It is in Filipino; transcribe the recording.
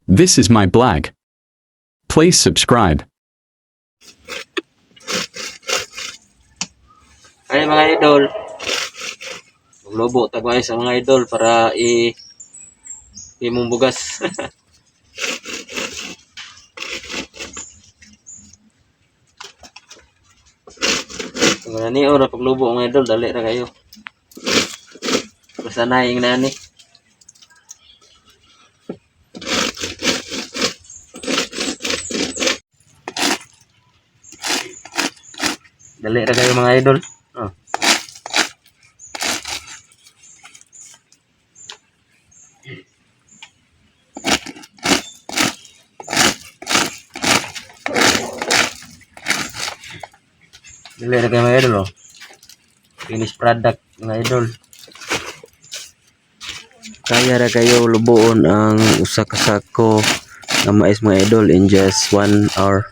This is my blog. Please subscribe. Ay mga idol, maglobo tagmay sa mga idol para imong bugas. Mga niyo na paglubo mga idol, dali ra kayo. Basta naing nani. Dali ra kayo mga idol. Oh. Dali ra kayo mga idol. Oh. Finished product mga idol. Kaya ra kayo lubuon ang usa ka sako na mais mga idol in just 1 hour.